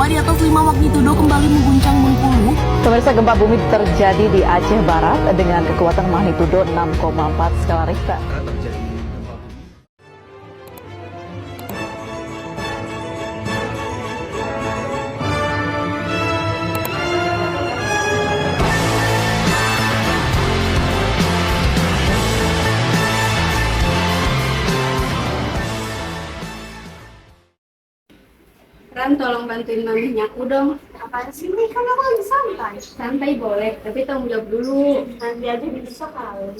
Gempa di atas 5 magnitudo kembali mengguncang Bengkulu. Pemirsa, gempa bumi terjadi di Aceh Barat dengan kekuatan magnitudo 6,4 skala Richter. Ran, tolong bantuin mami nyapu dong. Apaan sih nih? Kan aku lagi santai. Santai boleh, tapi tanggung jawab dulu. Nanti aja bisa kali.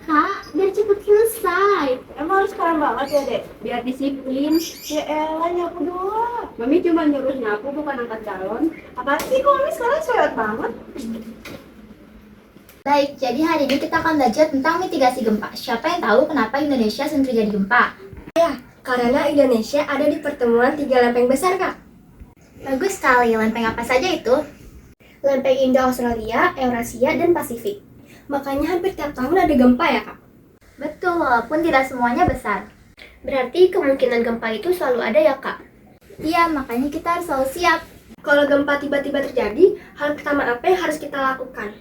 Kak, biar cepet selesai. Emang harus sekarang banget ya, Dek? Biar disiplin. Ya elah, nyapu doang. Mami cuma nyuruh nyapu, bukan angkat galon. Apaan sih, kok mami sekarang sewot banget? Baik, jadi hari ini kita akan belajar tentang mitigasi gempa. Siapa yang tahu kenapa Indonesia sering terjadi gempa? Karena Indonesia ada di pertemuan 3 lempeng besar, Kak. Bagus sekali, lempeng apa saja itu? Lempeng Indo-Australia, Eurasia, dan Pasifik. Makanya hampir tiap tahun ada gempa ya, Kak? Betul, walaupun tidak semuanya besar. Berarti kemungkinan gempa itu selalu ada ya, Kak? Iya, makanya kita harus selalu siap. Kalau gempa tiba-tiba terjadi, hal pertama apa yang harus kita lakukan?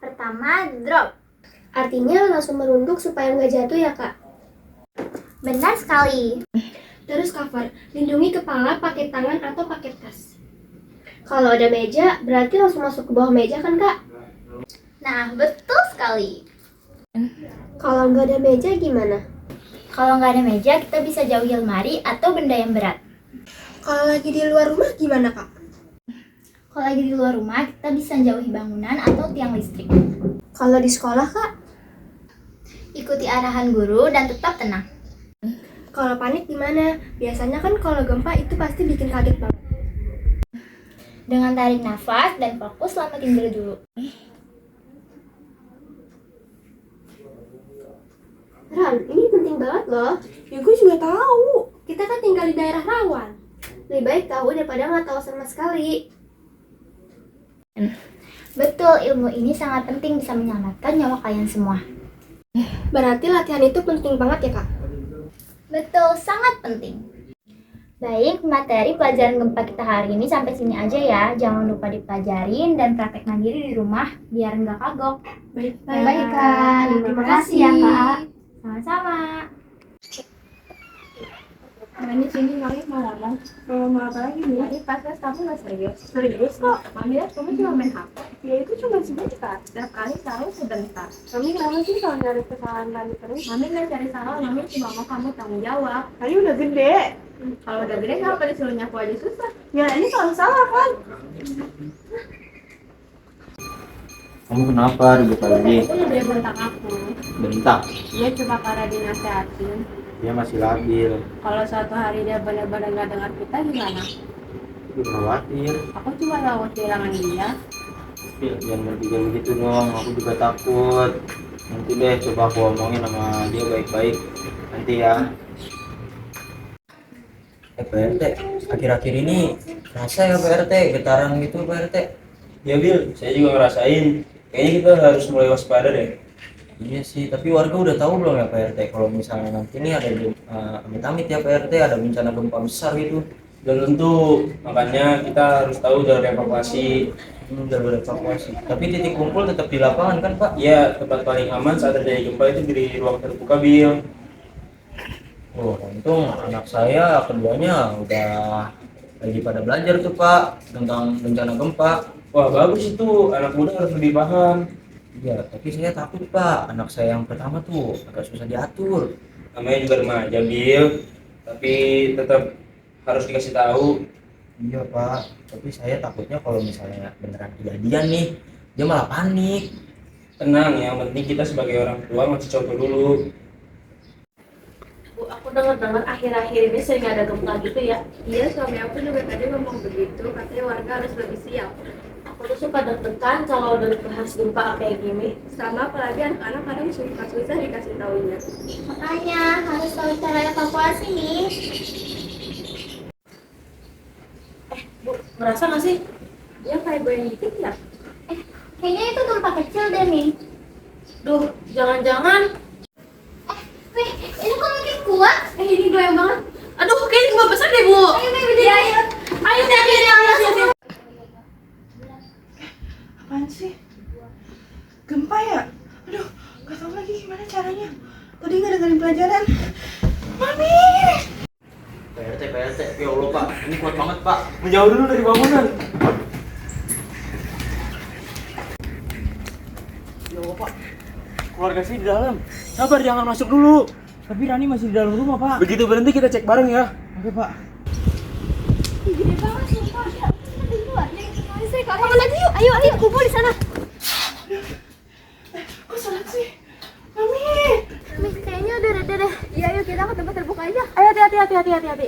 Pertama, drop. Artinya langsung merunduk supaya nggak jatuh ya, Kak? Benar sekali. Terus cover, lindungi kepala pakai tangan atau pakai tas. Kalau ada meja, berarti langsung masuk ke bawah meja kan, Kak? Nah, betul sekali. Kalau nggak ada meja gimana? Kalau nggak ada meja, kita bisa jauhi lemari atau benda yang berat. Kalau lagi di luar rumah gimana, Kak? Kalau lagi di luar rumah, kita bisa jauhi bangunan atau tiang listrik. Kalau di sekolah, Kak? Ikuti arahan guru dan tetap tenang. Kalau panik gimana? Biasanya kan kalau gempa itu pasti bikin kaget banget. Dengan tarik nafas dan fokus selamatin diri dulu. Ran, ini penting banget loh. Ya gue juga tahu. Kita kan tinggal di daerah rawan. Lebih baik tahu daripada nggak tahu sama sekali. Betul, ilmu ini sangat penting bisa menyelamatkan nyawa kalian semua. Berarti latihan itu penting banget ya, Kak? Betul, sangat penting. Baik, materi pelajaran gempa kita hari ini sampai sini aja ya. Jangan lupa dipelajarin dan praktek mandiri di rumah biar nggak kagok. Baik, Kak. Terima kasih ya, Kak. Sama-sama. Ini sini Mami mau ngomong. Mau apa lagi nih? Tadi pas kamu nggak serius. Serius kok. Mami lihat kamu cuma main HP. Ya itu cuma sebentar. Setiap kali selalu sebentar. Mami kenapa sih kalau nyari kesalahan Mami terus? Mami nggak cari salah. Mami cuma mau kamu tanggung jawab. Tadi udah gede. Kalau udah gede kenapa disuruh nyapu aja susah? Ya ini selalu salah kan? Kamu kenapa ribut lagi? Dia bentak aku. Bentak? Dia cuma karena dinasehatin. Dia masih labil. Kalau suatu hari dia benar-benar nggak dengar kita gimana? Aku khawatir. Aku cuma takut kehilangan dia. Jangan berpikir begitu dong, aku juga takut. Nanti deh coba aku omongin sama dia baik-baik. Nanti ya. Pak RT, akhir-akhir ini rasa ya Pak RT, getaran gitu Pak RT. Ya Bil, saya juga ngerasain. Kayaknya kita harus mulai waspada deh. Iya sih, tapi warga udah tahu belum ya Pak RT kalau misalnya nanti ini ada amit-amit ya Pak RT, ada bencana gempa besar gitu. Dan tentu makanya kita harus tahu jalur evakuasi. Jalur evakuasi. Tapi titik kumpul tetap di lapangan kan Pak? Ya, tempat paling aman saat terjadi gempa itu di ruang terbuka Bil. Oh, untung anak saya keduanya udah lagi pada belajar tuh Pak tentang bencana gempa. Wah bagus itu, anak muda harus lebih paham. Iya, tapi saya takut Pak, anak saya yang pertama tuh agak susah diatur. Namanya juga remaja Bil, tapi tetap harus dikasih tahu. Iya Pak, tapi saya takutnya kalau misalnya beneran kejadian nih, dia malah panik. Tenang, yang penting kita sebagai orang tua masih coba dulu. Bu, aku dengar-dengar akhir-akhir ini sering ada gempa gitu ya. Iya, suami aku juga tadi ngomong begitu, katanya warga harus lebih siap. Aku tuh suka deg-degan kalau udah bahas gempa kayak gini. Sama apalagi anak-anak kadang suka susah dikasih taunya. Makanya harus tahu cara evakuasi nih. Bu, ngerasa nggak sih? Dia kayak goyang dikit ya? Kayaknya itu gempa kecil deh nih. Duh, jangan-jangan. Wih, ini kok makin kuat? Ini goyang banget. Aduh, kayaknya gempa besar deh, Bu. Ayo, Mei, berdiri. Ayo, Ayo, David. Ya Allah Pak, ini kuat banget Pak. Menjauh dulu dari bangunan. Ya Allah Pak, keluarga sih di dalam. Sabar, jangan masuk dulu. Tapi Rani masih di dalam rumah Pak. Begitu berhenti kita cek bareng ya. Oke Pak. Gede banget sumpah. Ya, di luar. Bangun lagi yuk. Ayo kumpul di sana. Kok salah sih? Mami. Kayaknya udah reda deh. Iya, ayo kita ke tempat terbuka aja. Ayo hati-hati.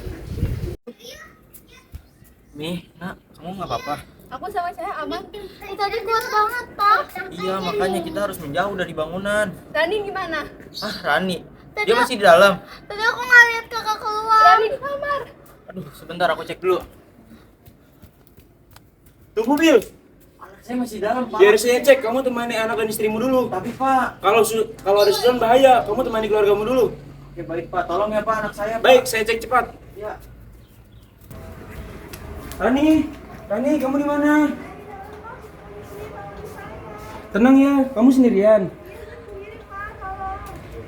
Mi, Nak, kamu nggak apa-apa? Aku sama saya aman. Tadi kuat banget, Pak. Iya, makanya kita harus menjauh dari bangunan. Rani gimana? Ah, Rani. Dia masih di dalam. Tadi aku nggak lihat kakak keluar. Rani di kamar. Aduh, sebentar aku cek dulu. Tunggu, Bil. Anak saya masih di dalam, Pak. Biar saya cek, kamu temani anak dan istrimu dulu. Tapi Pak. Kalau ada sesuatu bahaya, kamu temani keluargamu dulu. Oke, baik Pak. Tolong ya Pak anak saya, Pak. Baik, saya cek cepat. Ya. Rani, kamu di mana? Tenang ya, kamu sendirian.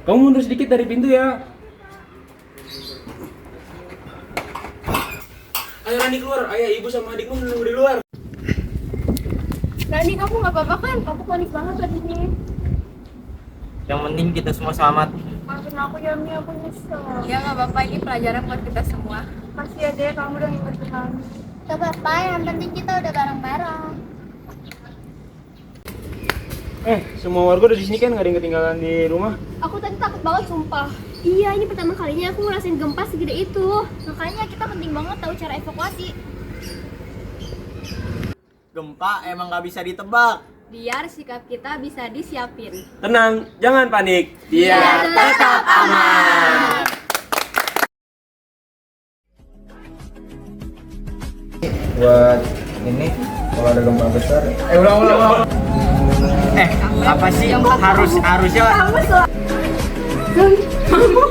Kamu mundur sedikit dari pintu ya. Ayo Rani keluar, ayah, ibu sama adikmu menunggu di luar. Rani, kamu nggak apa-apa kan? Kamu panik banget tadi nih. Yang penting kita semua selamat. Maafin aku ya, Mi, aku nyesel. Ya nggak apa-apa, ini pelajaran buat kita semua. Makasih ya deh, kamu udah ngingetin kami. Gak apa-apa, yang penting kita udah bareng-bareng. Semua warga udah di sini kan, nggak ada yang ketinggalan di rumah. Aku tadi takut banget, sumpah. Iya, ini pertama kalinya aku ngerasain gempa segede itu. Makanya kita penting banget tahu cara evakuasi. Gempa emang nggak bisa ditebak. Biar sikap kita bisa disiapin. Tenang, jangan panik. Biar tetap aman. Buat ini kalau ada gempa besar. Ulang. Apa sih harusnya Kamu